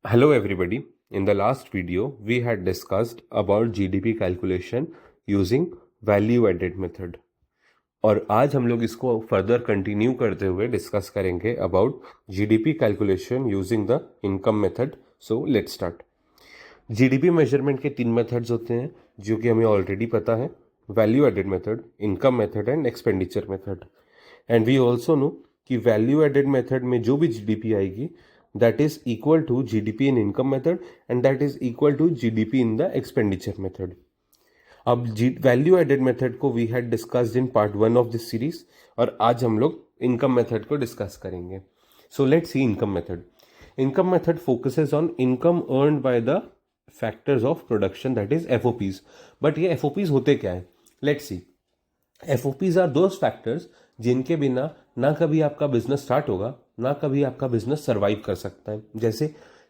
Hello everybody. In the last video, we had discussed about GDP calculation using value added method. और आज हम लोग इसको further continue करते हुए डिस्कस करेंगे about GDP calculation using the income method. So let's start. GDP measurement के तीन मेथड्स होते हैं जो कि हमें ऑलरेडी पता है: value added method, income method and expenditure method. And we also know कि वैल्यू एडेड मेथड में जो भी जीडीपी आएगी that is equal to GDP in income method and that is equal to GDP in the expenditure method. अब value added method को we had discussed in part 1 of this series और आज हम लोग इनकम मेथड को discuss करेंगे. So let's see income method. Income method focuses on income earned by the factors of production, that is FOPs. But ये FOPs होते क्या है? Let's see. FOPs are those factors जिनके बिना ना कभी आपका बिजनेस स्टार्ट होगा, ना कभी आपका बिजनेस सरवाइव कर सकता है. जैसे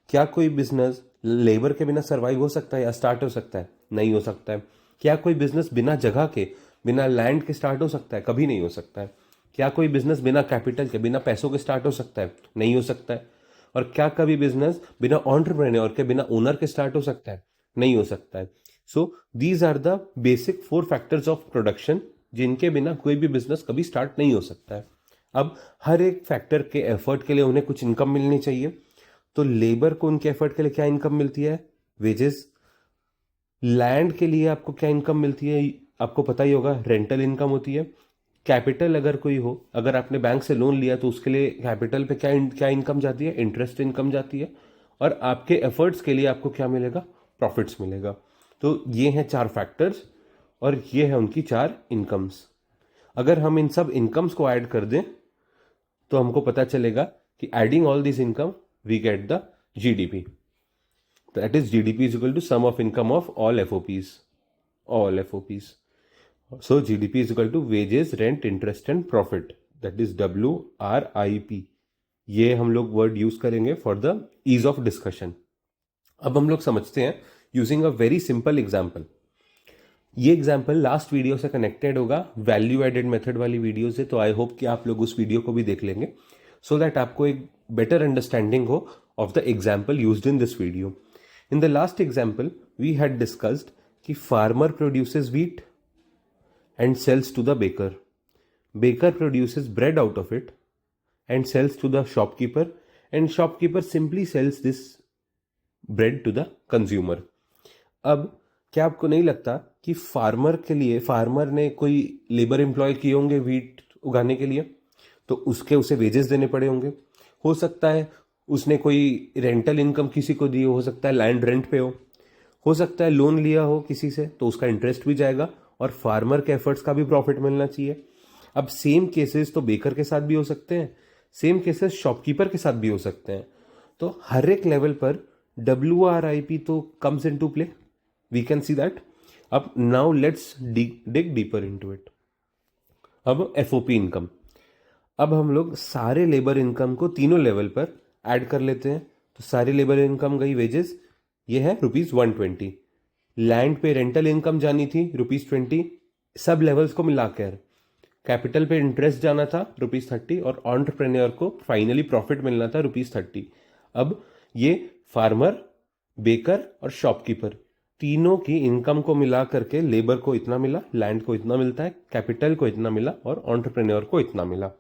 क्या कोई बिजनेस लेबर के बिना सरवाइव हो सकता है या स्टार्ट हो सकता है? नहीं हो सकता है. क्या कोई बिजनेस बिना जगह के, बिना लैंड के स्टार्ट हो सकता है? कभी नहीं हो सकता है. क्या कोई बिजनेस बिना कैपिटल के, बिना पैसों के स्टार्ट हो सकता है? नहीं हो सकता है. और क्या कभी बिजनेस बिना एंटरप्रेन्योर के, बिना ओनर के स्टार्ट हो सकता है? नहीं हो सकता है. So these are the basic 4 factors of production जिनके बिना कोई भी बिजनेस कभी स्टार्ट नहीं हो सकता है. अब हर एक फैक्टर के एफर्ट के लिए उन्हें कुछ इनकम मिलनी चाहिए. तो लेबर को उनके एफर्ट के लिए क्या इनकम मिलती है? वेजेस. लैंड के लिए आपको क्या इनकम मिलती है? आपको पता ही होगा, रेंटल इनकम होती है. कैपिटल अगर कोई हो, अगर आपने बैंक से लोन लिया तो उसके लिए कैपिटल पे क्या इनकम जाती है? इंटरेस्ट इनकम जाती है. और आपके एफर्ट्स के लिए आपको क्या मिलेगा? प्रॉफिट्स मिलेगा. तो ये हैं 4 फैक्टर्स और ये है उनकी 4 इनकम्स. अगर हम इन सब इनकम्स को ऐड कर दें तो हमको पता चलेगा कि adding all this income we get the GDP. That is GDP is equal to sum of income of all FOPs. All FOPs. So GDP is equal to wages, rent, interest and profit. That is WRIP. ये हम लोग word use करेंगे for the ease of discussion. अब हम लोग समझते हैं using a very simple example. ये एग्जाम्पल लास्ट वीडियो से कनेक्टेड होगा, वैल्यू एडेड मेथड वाली वीडियो से. तो आई होप कि आप लोग उस वीडियो को भी देख लेंगे सो दैट आपको एक बेटर अंडरस्टैंडिंग हो of the example used in this video. In the last example we had discussed कि farmer produces wheat and sells to the baker. Baker produces bread out of it and sells to the shopkeeper and shopkeeper simply sells this bread to the consumer. अब क्या आपको नहीं लगता कि farmer के लिए, farmer ने कोई लेबर एम्प्लॉय किए होंगे व्हीट उगाने के लिए, तो उसे वेजेस देने पड़े होंगे. हो सकता है उसने कोई रेंटल इनकम किसी को दी हो सकता है लैंड रेंट पे हो सकता है लोन लिया हो किसी से, तो उसका इंटरेस्ट भी जाएगा और फार्मर के एफर्ट्स का भी प्रॉफिट मिलना चाहिए. अब सेम केसेस तो बेकर के साथ भी हो सकते हैं, सेम केसेस शॉपकीपर के साथ भी हो सकते हैं. तो हर एक लेवल पर WRIP तो comes into play. We can see that. अब now let's dig deeper into it. अब एफओपी इनकम. अब हम लोग सारे लेबर इनकम को तीनों लेवल पर ऐड कर लेते हैं. तो सारी लेबर इनकम गई वेजेस, ये है ₹120. लैंड पे रेंटल इनकम जानी थी ₹20. सब लेवल्स को मिलाकर कैपिटल पे इंटरेस्ट जाना था ₹30 और एंटरप्रेन्योर को फाइनली प्रॉफिट मिलना था ₹30. अब ये फार्मर, बेकर और शॉपकीपर तीनों की इनकम को मिला करके लेबर को इतना मिला, लैंड को इतना मिलता है, कैपिटल को इतना मिला और एंटरप्रेन्योर को इतना मिला.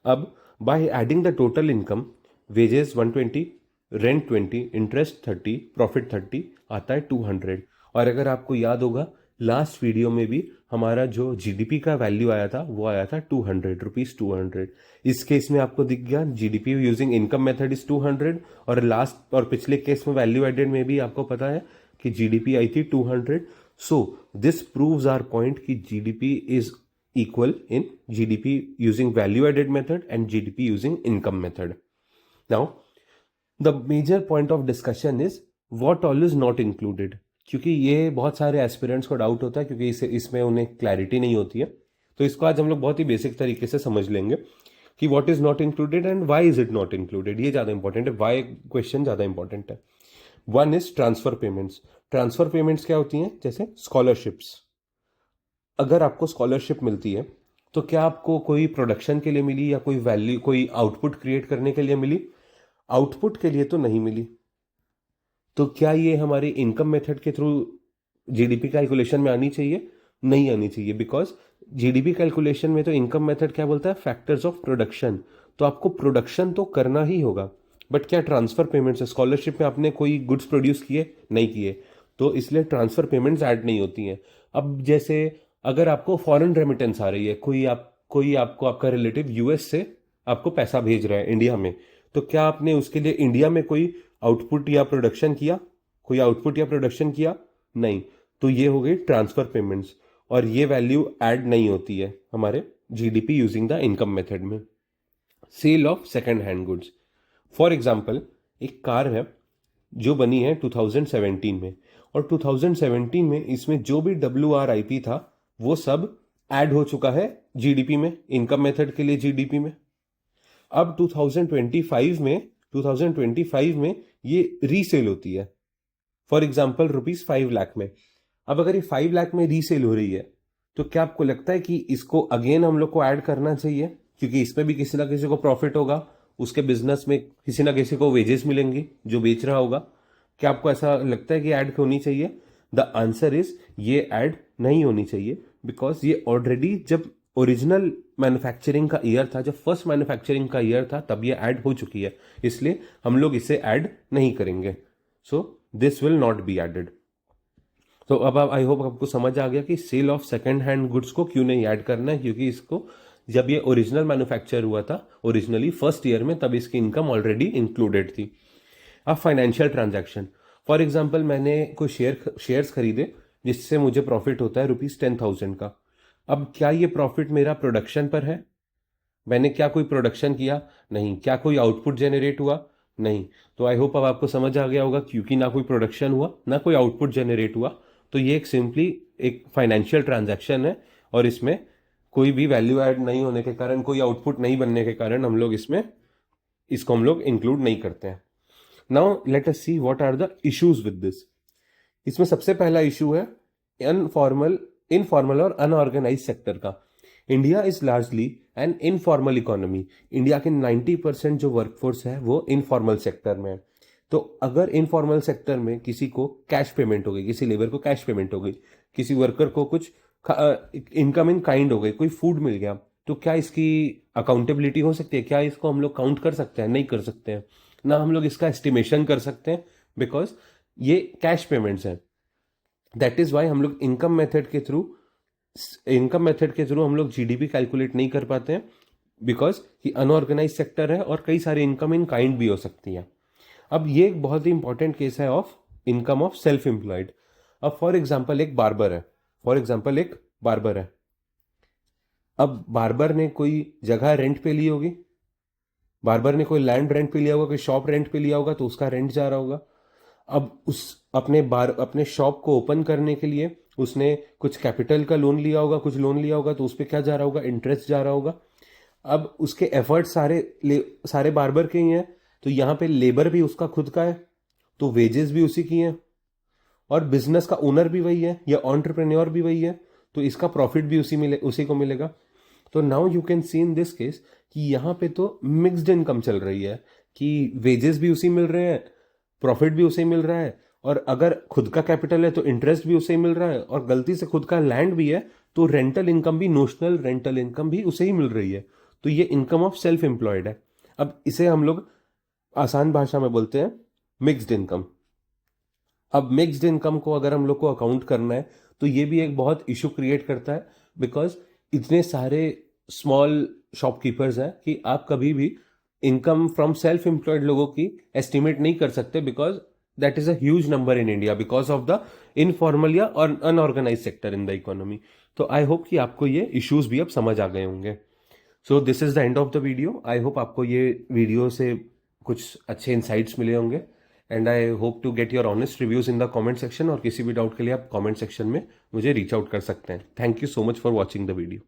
अब by adding the total income, wages 120, rent 20, interest 30, profit 30, आता है 200. और अगर आपको याद होगा लास्ट वीडियो में भी हमारा जो जीडीपी का वैल्यू आया था वो आया था ₹200. इस केस में आपको दिख गया GDP using income method is 200 और लास्ट और पिछले केस में वैल्यू एडेड में भी आपको पता है कि जीडीपी आई थी 200. So this proves our point कि GDP is equal in GDP using value added method and GDP using income method. Now, the major point of discussion is what all is not included. क्योंकि ये बहुत सारे aspirants को doubt होता है क्योंकि इसमें उन्हें क्लैरिटी नहीं होती है. तो इसको आज हम लोग बहुत ही बेसिक तरीके से समझ लेंगे कि what is not included and why is it not included. ये ज़्यादा इंपॉर्टेंट है, व्हाई क्वेश्चन ज़्यादा इंपॉर्टेंट है. One is transfer payments. Transfer payments क्या होती हैं? जैसे स्कॉलरशिप्स. अगर आपको स्कॉलरशिप मिलती है तो क्या आपको कोई प्रोडक्शन के लिए मिली या कोई वैल्यू, कोई आउटपुट क्रिएट करने के लिए मिली? आउटपुट के लिए तो नहीं मिली. तो क्या ये हमारे इनकम मेथड के थ्रू जीडीपी कैलकुलेशन में आनी चाहिए? नहीं आनी चाहिए, बिकॉज जीडीपी कैलकुलेशन में तो इनकम मेथड क्या बोलता है, फैक्टर्स ऑफ प्रोडक्शन। तो आपको प्रोडक्शन तो करना ही होगा, बट क्या ट्रांसफर पेमेंट्स है? स्कॉलरशिप में आपने कोई गुड्स प्रोड्यूस किए? नहीं किए, तो इसलिए ट्रांसफर पेमेंट्स ऐड नहीं होती हैं। अब जैसे अगर आपको फॉरेन रेमिटेंस आ रही है, कोई आपको आपका रिलेटिव यूएस से आपको पैसा भेज रहा है इंडिया में, तो क्या आपने उसके लिए इंडिया में कोई आउटपुट या प्रोडक्शन किया? कोई आउटपुट या प्रोडक्शन किया? नहीं। तो ये हो गई ट्रांसफर पेमेंट्स, और ये वैल्यू ऐड नहीं होती है हमारे GDP using the income method में। Sale of second hand goods, for example एक कार है जो बनी है 2017 में, और 2017 में इसमें जो भी WRIP था वो सब ऐड हो चुका है जीडीपी में, इनकम मेथड के लिए जीडीपी में। अब 2025 में ये रीसेल होती है, फॉर एग्जाम्पल ₹5 लाख में। अब अगर ये 5 लाख में रीसेल हो रही है, तो क्या आपको लगता है कि इसको अगेन हम लोग को ऐड करना चाहिए? क्योंकि इसमें भी किसी ना किसी को प्रॉफिट होगा, उसके बिजनेस में किसी ना किसी को वेजेस मिलेंगी जो बेच रहा होगा। क्या आपको ऐसा लगता है कि ऐड होनी चाहिए? द आंसर इज ये ऐड नहीं होनी चाहिए, बिकॉज ये ऑलरेडी जब ओरिजिनल मैन्युफैक्चरिंग का ईयर था, जब फर्स्ट मैन्युफैक्चरिंग का ईयर था, तब ये ऐड हो चुकी है, इसलिए हम लोग इसे ऐड नहीं करेंगे। So this will not be added. तो अब आई होप आपको समझ आ गया कि sale of second hand goods को क्यों नहीं ऐड करना है, क्योंकि इसको जब ये ओरिजिनल मैन्युफैक्चर हुआ था ओरिजिनली फर्स्ट ईयर में, तब इसकी इनकम ऑलरेडी इंक्लूडेड थी। अब फाइनेंशियल ट्रांजैक्शन, फॉर एग्जांपल मैंने कोई शेयर्स खरीदे जिससे मुझे प्रॉफिट होता है ₹10,000 का। अब क्या ये प्रॉफिट मेरा प्रोडक्शन पर है? मैंने क्या कोई प्रोडक्शन किया? नहीं। क्या कोई आउटपुट जेनरेट हुआ? नहीं। तो आई होप अब आपको समझ आ गया होगा, क्योंकि ना कोई प्रोडक्शन हुआ ना कोई आउटपुट जेनरेट हुआ, तो ये एक सिंपली एक फाइनेंशियल ट्रांजैक्शन है, और इसमें कोई भी वैल्यू ऐड नहीं होने के कारण, कोई आउटपुट नहीं बनने के कारण हम लोग इसको हम लोग इंक्लूड नहीं करते हैं। Now let us see what are the issues with this. इसमें सबसे पहला इशू है इनफॉर्मल और अनऑर्गेनाइज सेक्टर का। India is largely an informal economy. India के 90% जो वर्कफोर्स है वो इनफॉर्मल सेक्टर में है। तो अगर इनफॉर्मल सेक्टर में किसी को कैश पेमेंट हो गई, किसी लेबर को कैश पेमेंट हो गई, किसी वर्कर को कुछ इनकम इन काइंड हो गई, कोई फूड मिल गया, तो क्या इसकी अकाउंटेबिलिटी हो सकती है? क्या इसको हम लोग काउंट कर सकते हैं? नहीं कर सकते हैं ना। हम लोग इसका एस्टिमेशन कर सकते हैं, बिकॉज ये कैश पेमेंट्स हैं। दैट इज वाई हम लोग इनकम मेथड के थ्रू हम लोग जीडीपी कैलकुलेट नहीं कर पाते हैं, बिकॉज ये अनऑर्गेनाइज सेक्टर है और कई सारी इनकम इन काइंड भी हो सकती है। अब ये एक बहुत ही इंपॉर्टेंट केस है of income of self employed. अब फॉर एग्जाम्पल एक बार्बर है। अब बार्बर ने कोई जगह रेंट पे ली होगी, बार्बर ने कोई लैंड रेंट पे लिया होगा, कोई शॉप रेंट पे लिया होगा, तो उसका रेंट जा रहा होगा। अब उस अपने शॉप को ओपन करने के लिए उसने कुछ कैपिटल का लोन लिया होगा, कुछ लोन लिया होगा, तो उस पर क्या जा रहा होगा? इंटरेस्ट जा रहा होगा। अब उसके एफर्ट सारे बार्बर के ही हैं, तो यहाँ पे लेबर भी उसका खुद का है, तो वेजेस भी उसी की हैं, और बिजनेस का ओनर भी वही है या एंटरप्रेन्योर भी वही है, तो इसका प्रॉफिट भी उसी को मिलेगा। तो now you can see in this case कि यहाँ पे तो मिक्स्ड इनकम चल रही है, कि वेजेस भी उसी मिल रहे हैं, प्रॉफिट भी उसे ही मिल रहा है, और अगर खुद का कैपिटल है तो इंटरेस्ट भी उसे ही मिल रहा है, और गलती से खुद का लैंड भी है तो रेंटल इनकम भी, नोशनल रेंटल इनकम भी उसे ही मिल रही है। तो ये इनकम ऑफ सेल्फ एम्प्लॉयड है। अब इसे हम लोग आसान भाषा में बोलते हैं मिक्स्ड इनकम। अब मिक्स्ड इनकम को अगर हम लोग को अकाउंट करना है, तो ये भी एक बहुत इशू क्रिएट करता है, बिकॉज इतने सारे स्मॉल शॉपकीपर्स हैं कि आप कभी भी इनकम फ्रॉम सेल्फ एम्प्लॉयड लोगों की एस्टिमेट नहीं कर सकते, because that is a huge number in India because of the informal या unorganised sector in the economy. तो आई होप कि आपको ये इश्यूज भी अब समझ आ गए होंगे। So this is the end of the video. I hope आपको ये वीडियो से कुछ अच्छे इंसाइट्स मिले होंगे, and I hope to get your honest reviews in the comment section, और किसी भी डाउट के लिए आप कमेंट सेक्शन में मुझे रीच आउट कर सकते हैं। Thank you so much for watching the video.